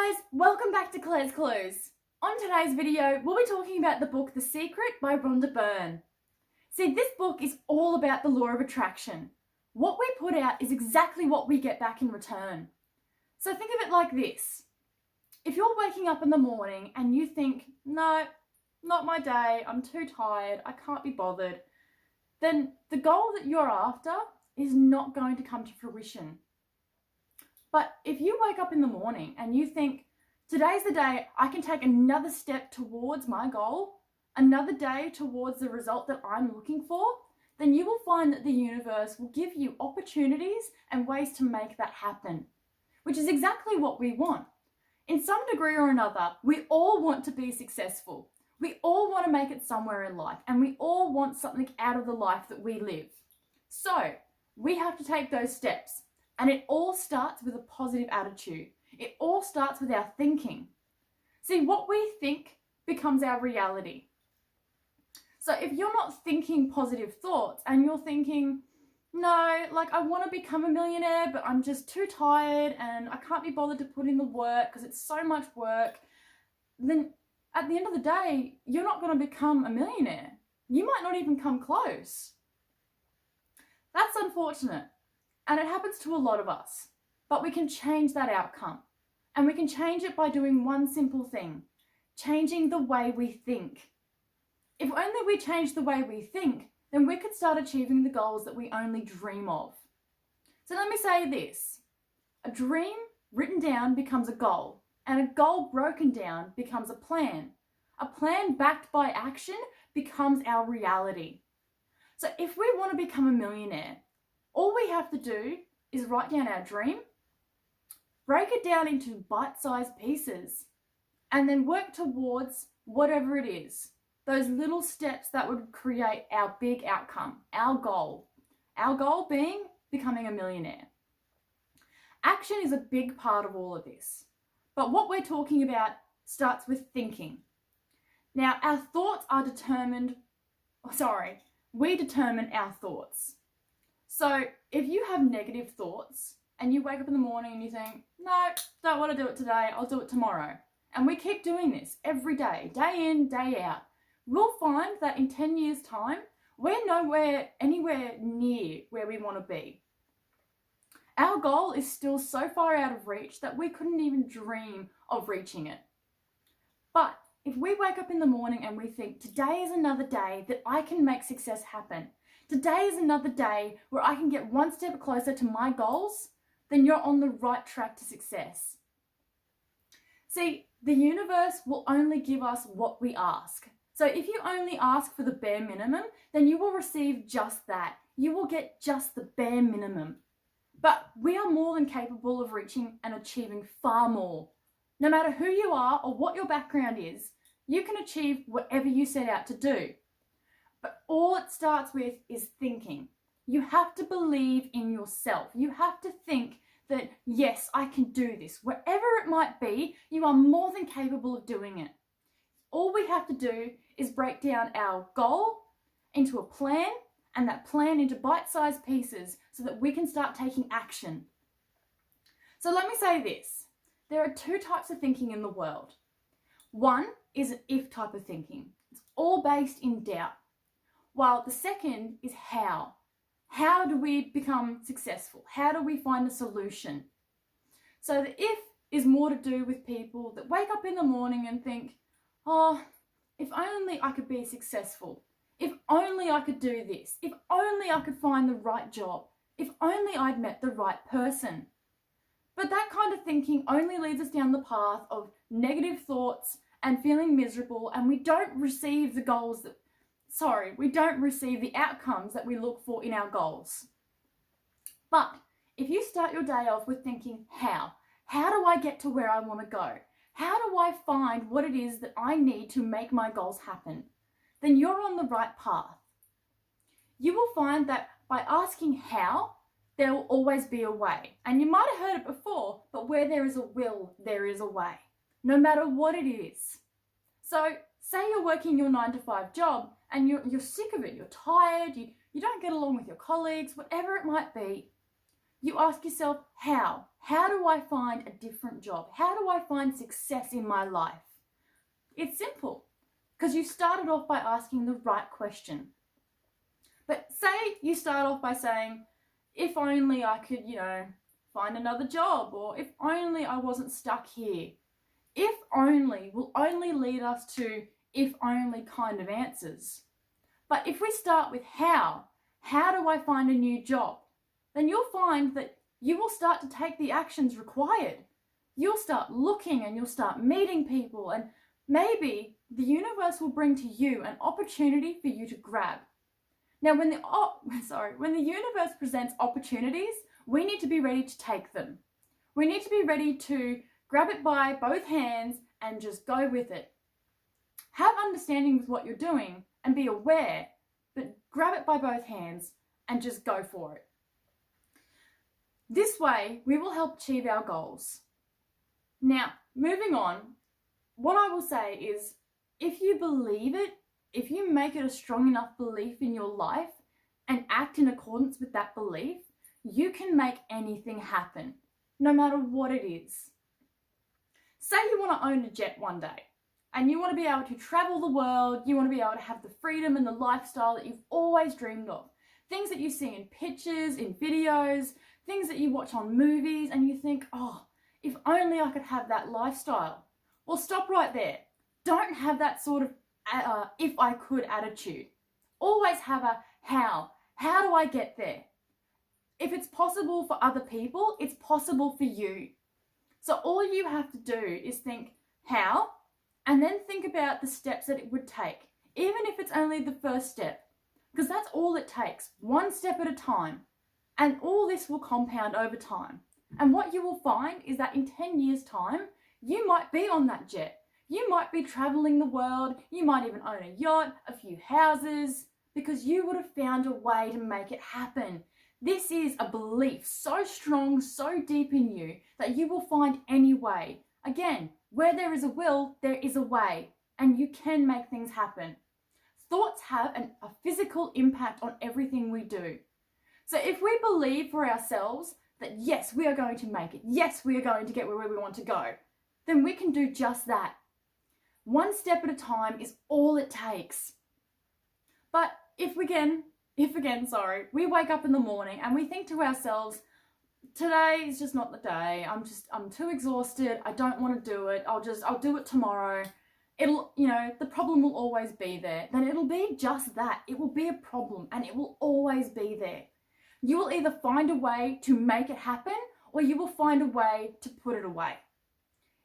guys, welcome back to Claire's Clues. On today's video, we'll be talking about the book The Secret by Rhonda Byrne. See, this book is all about the law of attraction. What we put out is exactly what we get back in return. So think of it like this. If you're waking up in the morning and you think, no, not my day, I'm too tired, I can't be bothered, then the goal that you're after is not going to come to fruition. But if you wake up in the morning and you think, today's the day I can take another step towards my goal, another day towards the result that I'm looking for, then you will find that the universe will give you opportunities and ways to make that happen, which is exactly what we want. In some degree or another, we all want to be successful. We all want to make it somewhere in life, and we all want something out of the life that we live. So we have to take those steps. And it all starts with a positive attitude. It all starts with our thinking. See, what we think becomes our reality. So if you're not thinking positive thoughts and you're thinking, no, like I want to become a millionaire, but I'm just too tired and I can't be bothered to put in the work because it's so much work, then at the end of the day, you're not going to become a millionaire. You might not even come close. That's unfortunate. And it happens to a lot of us, but we can change that outcome. And we can change it by doing one simple thing, changing the way we think. If only we change the way we think, then we could start achieving the goals that we only dream of. So let me say this, a dream written down becomes a goal, and a goal broken down becomes a plan. A plan backed by action becomes our reality. So if we want to become a millionaire, all we have to do is write down our dream, break it down into bite-sized pieces, and then work towards whatever it is. Those little steps that would create our big outcome, our goal. Our goal being becoming a millionaire. Action is a big part of all of this. But what we're talking about starts with thinking. Now, our thoughts are we determine our thoughts. So if you have negative thoughts and you wake up in the morning and you think, no, don't want to do it today, I'll do it tomorrow. And we keep doing this every day, day in, day out. We'll find that in 10 years' time, we're anywhere near where we want to be. Our goal is still so far out of reach that we couldn't even dream of reaching it. But if we wake up in the morning and we think, today is another day that I can make success happen, today is another day where I can get one step closer to my goals, then you're on the right track to success. See, the universe will only give us what we ask. So if you only ask for the bare minimum, then you will receive just that. You will get just the bare minimum. But we are more than capable of reaching and achieving far more. No matter who you are or what your background is, you can achieve whatever you set out to do. But all it starts with is thinking. You have to believe in yourself. You have to think that, yes, I can do this. Wherever it might be, you are more than capable of doing it. All we have to do is break down our goal into a plan and that plan into bite-sized pieces so that we can start taking action. So let me say this. There are two types of thinking in the world. One is an if type of thinking. It's all based in doubt. While the second is how. How do we become successful? How do we find a solution? So the if is more to do with people that wake up in the morning and think, oh, if only I could be successful. If only I could do this. If only I could find the right job. If only I'd met the right person. But that kind of thinking only leads us down the path of negative thoughts and feeling miserable, and we don't receive the outcomes that we look for in our goals. But if you start your day off with thinking, how do I get to where I want to go? How do I find what it is that I need to make my goals happen? Then you're on the right path. You will find that by asking how, there will always be a way. And you might have heard it before, but where there is a will, there is a way. No matter what it is. So say you're working your 9-to-5 job and you're sick of it, you're tired, you don't get along with your colleagues, whatever it might be. You ask yourself, how? how do I find a different job? How do I find success in my life? It's simple, because you started off by asking the right question. But say you start off by saying, if only I could, find another job, or if only I wasn't stuck here. If only will only lead us to if only kind of answers. But if we start with how do I find a new job? Then you'll find that you will start to take the actions required. You'll start looking and you'll start meeting people, and maybe the universe will bring to you an opportunity for you to grab. Now, when the universe presents opportunities, we need to be ready to take them. We need to be ready to grab it by both hands and just go with it. Have understanding with what you're doing and be aware, but grab it by both hands and just go for it. This way, we will help achieve our goals. Now, moving on, what I will say is, if you believe it, if you make it a strong enough belief in your life and act in accordance with that belief, you can make anything happen, no matter what it is. Say you want to own a jet one day, and you want to be able to travel the world, you want to be able to have the freedom and the lifestyle that you've always dreamed of. Things that you see in pictures, in videos, things that you watch on movies, and you think, oh, if only I could have that lifestyle. Well, stop right there. Don't have that sort of if I could attitude. Always have a how. How do I get there? If it's possible for other people, it's possible for you. So all you have to do is think how, and then think about the steps that it would take, even if it's only the first step, because that's all it takes, one step at a time. And all this will compound over time. And what you will find is that in 10 years' time, you might be on that jet. You might be traveling the world. You might even own a yacht, a few houses, because you would have found a way to make it happen. This is a belief so strong, so deep in you that you will find any way. Again, where there is a will, there is a way, and you can make things happen. Thoughts have a physical impact on everything we do. So if we believe for ourselves that yes, we are going to make it, yes, we are going to get where we want to go, then we can do just that. One step at a time is all it takes. But if again, we wake up in the morning and we think to ourselves, today is just not the day. I'm too exhausted. I don't want to do it. I'll do it tomorrow. The problem will always be there. Then it'll be just that. It will be a problem and it will always be there. You will either find a way to make it happen or you will find a way to put it away.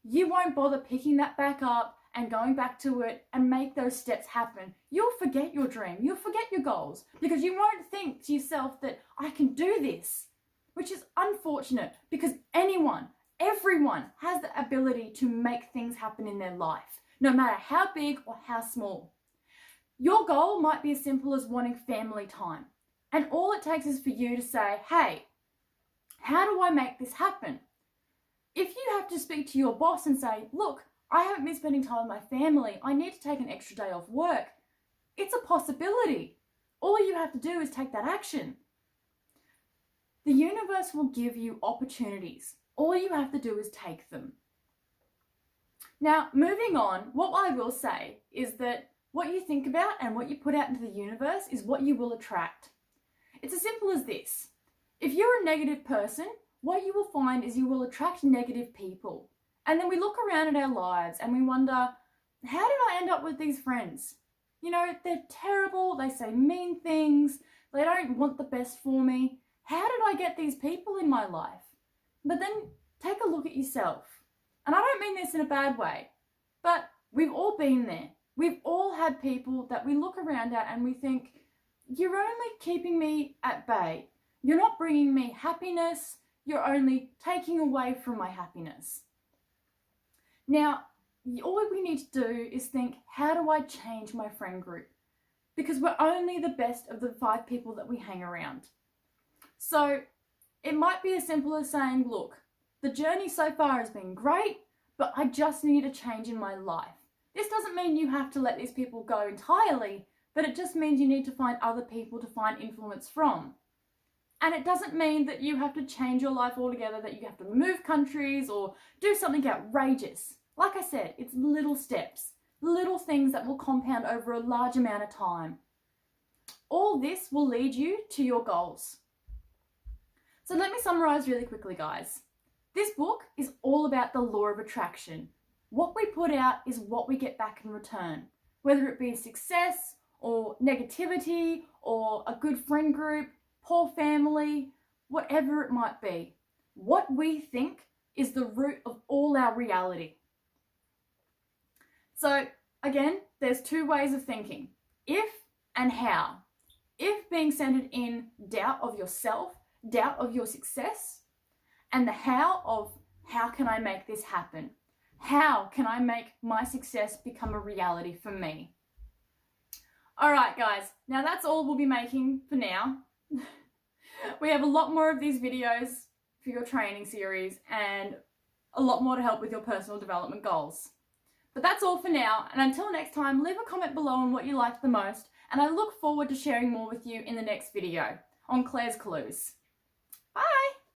You won't bother picking that back up and going back to it and make those steps happen. You'll forget your dream. You'll forget your goals because you won't think to yourself that I can do this, which is unfortunate because everyone has the ability to make things happen in their life, no matter how big or how small. Your goal might be as simple as wanting family time. And all it takes is for you to say, hey, how do I make this happen? If you have to speak to your boss and say, look, I haven't been spending time with my family, I need to take an extra day off work, it's a possibility. All you have to do is take that action. The universe will give you opportunities. All you have to do is take them. Now, moving on, what I will say is that what you think about and what you put out into the universe is what you will attract. It's as simple as this. If you're a negative person, what you will find is you will attract negative people. And then we look around at our lives and we wonder, how did I end up with these friends? They're terrible, they say mean things, they don't want the best for me. How did I get these people in my life? But then take a look at yourself. And I don't mean this in a bad way, but we've all been there. We've all had people that we look around at and we think, you're only keeping me at bay. You're not bringing me happiness. You're only taking away from my happiness. Now, all we need to do is think, how do I change my friend group? Because we're only the best of the 5 people that we hang around. So it might be as simple as saying, look, the journey so far has been great, but I just need a change in my life. This doesn't mean you have to let these people go entirely, but it just means you need to find other people to find influence from. And it doesn't mean that you have to change your life altogether, that you have to move countries or do something outrageous. Like I said, it's little steps, little things that will compound over a large amount of time. All this will lead you to your goals. So let me summarize really quickly, guys. This book is all about the law of attraction. What we put out is what we get back in return, whether it be success or negativity or a good friend group, poor family, whatever it might be. What we think is the root of all our reality. So again, there's two ways of thinking: if and how. If being centered in doubt of yourself, doubt of your success, and the how of how can I make this happen? How can I make my success become a reality for me? All right, guys, now that's all we'll be making for now. We have a lot more of these videos for your training series and a lot more to help with your personal development goals. But that's all for now, and until next time, leave a comment below on what you liked the most, and I look forward to sharing more with you in the next video on Claire's Clues.